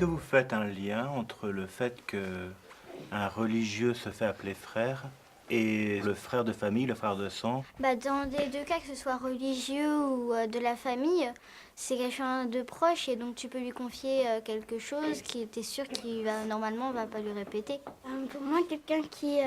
que vous faites un lien entre le fait qu'un religieux se fait appeler frère et le frère de famille, le frère de sang? Dans les deux cas, que ce soit religieux ou de la famille, c'est quelqu'un de proche et donc tu peux lui confier quelque chose qui était sûr qu'il va normalement va pas lui répéter. Pour moi, quelqu'un qui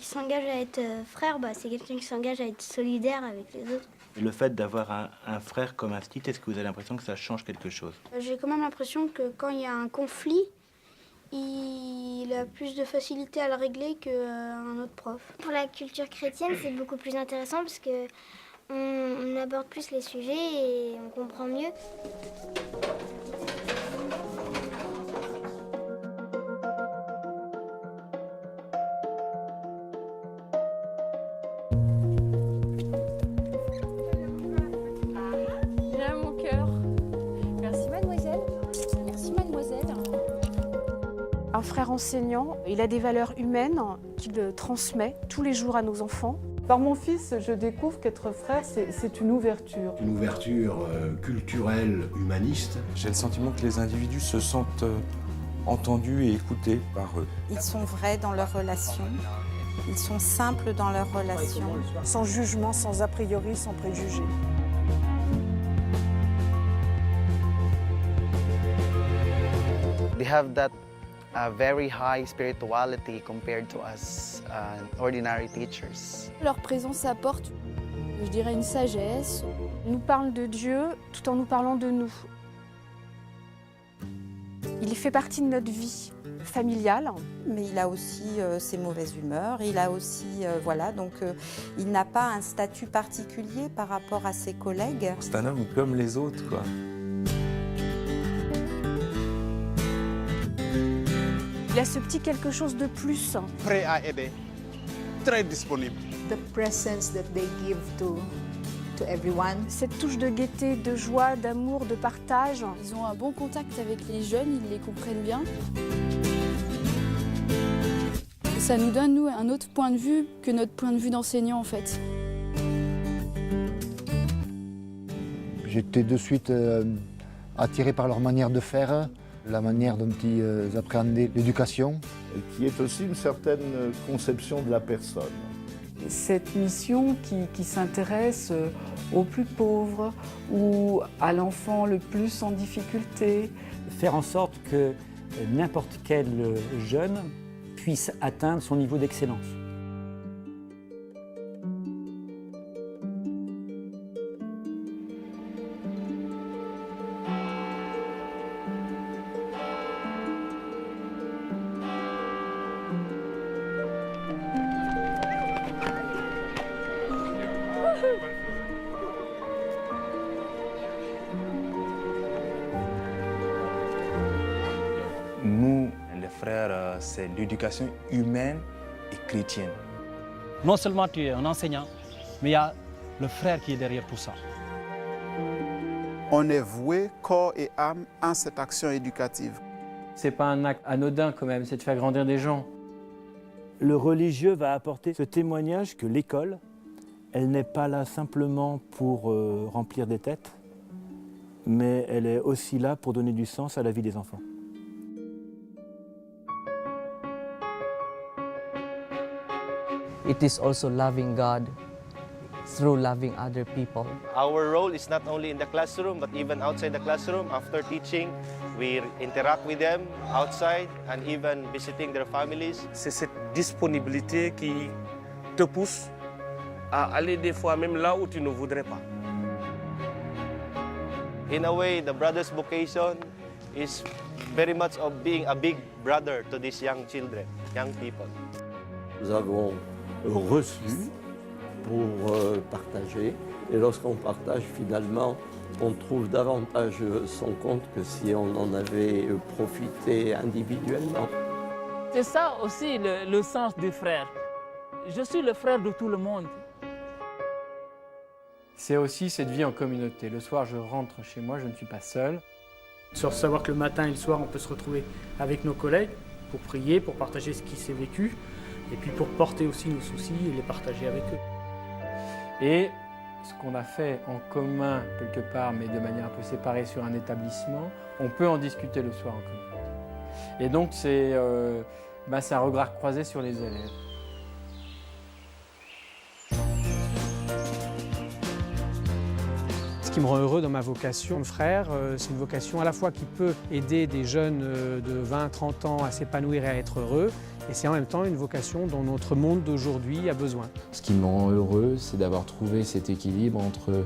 s'engage à être frère, c'est quelqu'un qui s'engage à être solidaire avec les autres. Et le fait d'avoir un frère comme un stit, est-ce que vous avez l'impression que ça change quelque chose? J'ai quand même l'impression que quand il y a un conflit, il a plus de facilité à le régler qu'un autre prof. Pour la culture chrétienne, c'est beaucoup plus intéressant parce que on aborde plus les sujets et on comprend mieux. J'aime mon cœur. Merci mademoiselle. Merci mademoiselle. Un frère enseignant, il a des valeurs humaines qu'il transmet tous les jours à nos enfants. Par mon fils, je découvre qu'être frère, c'est une ouverture. Une ouverture culturelle, humaniste. J'ai le sentiment que les individus se sentent entendus et écoutés par eux. Ils sont vrais dans leurs relations, ils sont simples dans leurs relations. Sans jugement, sans a priori, sans préjugés. They have that very high spirituality compared to us ordinary teachers. Leur présence apporte, je dirais, une sagesse. Ils nous parlent de Dieu tout en nous parlant de nous. Il fait partie de notre vie familiale. Mais il a aussi ses mauvaises humeurs, il a aussi, il n'a pas un statut particulier par rapport à ses collègues. C'est un homme comme les autres, quoi. Il a ce petit quelque chose de plus. Prêt à aider, très disponible. The presence that they give to everyone. Cette touche de gaieté, de joie, d'amour, de partage. Ils ont un bon contact avec les jeunes, ils les comprennent bien. Ça nous donne, nous, un autre point de vue que notre point de vue d'enseignant, en fait. J'étais de suite attiré par leur manière de faire, la manière dont ils appréhendaient l'éducation. Qui est aussi une certaine conception de la personne. Cette mission qui s'intéresse aux plus pauvres ou à l'enfant le plus en difficulté. Faire en sorte que n'importe quel jeune puisse atteindre son niveau d'excellence. Nous, les frères, c'est l'éducation humaine et chrétienne. Non seulement tu es un enseignant, mais il y a le frère qui est derrière tout ça. On est voué corps et âme en cette action éducative. C'est pas un acte anodin quand même, c'est de faire grandir des gens. Le religieux va apporter ce témoignage que l'école, elle n'est pas là simplement pour remplir des têtes, mais elle est aussi là pour donner du sens à la vie des enfants. It is also loving God through loving other people. Our role is not only in the classroom, but even outside the classroom. After teaching, we interact with them outside and even visiting their families. C'est cette disponibilité qui te pousse à aller des fois même là où tu ne voudrais pas. In a way, the brother's vocation is very much of being a big brother to these young children, young people. Nous avons reçu pour partager. Et lorsqu'on partage, finalement, on trouve davantage son compte que si on en avait profité individuellement. C'est ça aussi le sens du frère. Je suis le frère de tout le monde. C'est aussi cette vie en communauté. Le soir, je rentre chez moi, je ne suis pas seul. Sur savoir que le matin et le soir, on peut se retrouver avec nos collègues pour prier, pour partager ce qui s'est vécu, et puis pour porter aussi nos soucis et les partager avec eux. Et ce qu'on a fait en commun quelque part, mais de manière un peu séparée sur un établissement, on peut en discuter le soir en commun. Et donc c'est un regard croisé sur les élèves. Ce qui me rend heureux dans ma vocation de frère, c'est une vocation à la fois qui peut aider des jeunes de 20-30 ans à s'épanouir et à être heureux, et c'est en même temps une vocation dont notre monde d'aujourd'hui a besoin. Ce qui me rend heureux, c'est d'avoir trouvé cet équilibre entre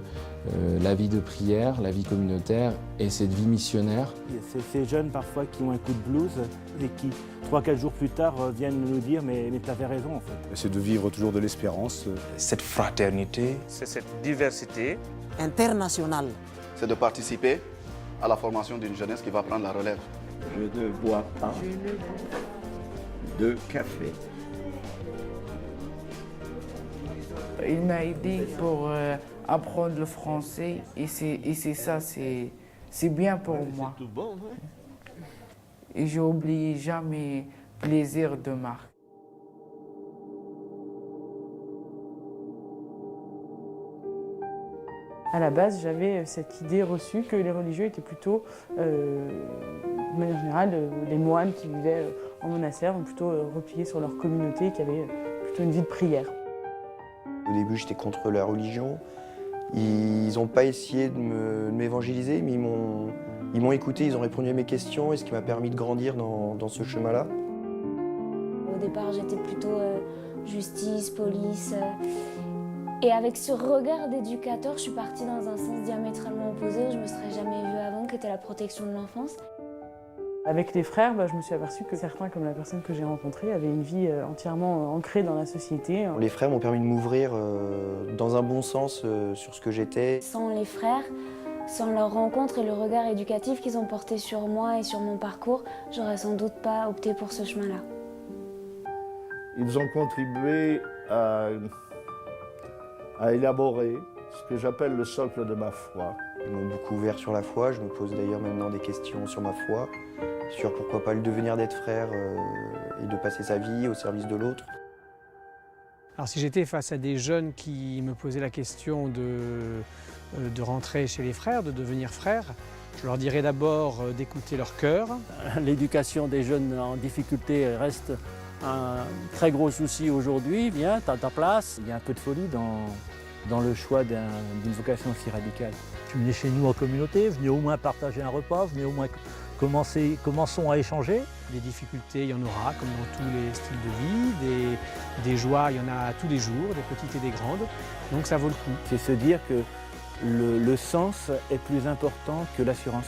la vie de prière, la vie communautaire et cette vie missionnaire. C'est ces jeunes parfois qui ont un coup de blues et qui, 3-4 jours plus tard, viennent nous dire « mais tu avais raison en fait ». C'est de vivre toujours de l'espérance. Cette fraternité. C'est cette diversité internationale. C'est de participer à la formation d'une jeunesse qui va prendre la relève. Je ne bois pas de café. Il m'a aidé pour apprendre le français et c'est ça, c'est bien pour moi. Et j'ai oublié jamais plaisir de Marc. À la base, j'avais cette idée reçue que les religieux étaient plutôt, de manière générale, les moines qui vivaient en monastère, donc plutôt repliés sur leur communauté, qui avaient plutôt une vie de prière. Au début, j'étais contre la religion. Ils n'ont pas essayé de m'évangéliser, mais ils m'ont écouté, ils ont répondu à mes questions, et ce qui m'a permis de grandir dans ce chemin-là. Au départ, j'étais plutôt justice, police. Et avec ce regard d'éducateur, je suis partie dans un sens diamétralement opposé où je ne me serais jamais vue avant, qui était la protection de l'enfance. Avec les frères, je me suis aperçue que certains, comme la personne que j'ai rencontrée, avaient une vie entièrement ancrée dans la société. Les frères m'ont permis de m'ouvrir dans un bon sens sur ce que j'étais. Sans les frères, sans leur rencontre et le regard éducatif qu'ils ont porté sur moi et sur mon parcours, j'aurais sans doute pas opté pour ce chemin-là. Ils ont contribué à élaborer ce que j'appelle le socle de ma foi. Ils m'ont beaucoup ouvert sur la foi, je me pose d'ailleurs maintenant des questions sur ma foi, sur pourquoi pas le devenir d'être frère et de passer sa vie au service de l'autre. Alors si j'étais face à des jeunes qui me posaient la question de rentrer chez les frères, de devenir frère, je leur dirais d'abord d'écouter leur cœur. L'éducation des jeunes en difficulté reste un très gros souci aujourd'hui. Viens, t'as ta place. Il y a un peu de folie dans le choix d'une vocation aussi radicale. Venez chez nous en communauté, venez au moins partager un repas, venez au moins commençons à échanger. Des difficultés, il y en aura, comme dans tous les styles de vie. Des joies, il y en a tous les jours, des petites et des grandes. Donc ça vaut le coup. C'est se dire que le sens est plus important que l'assurance.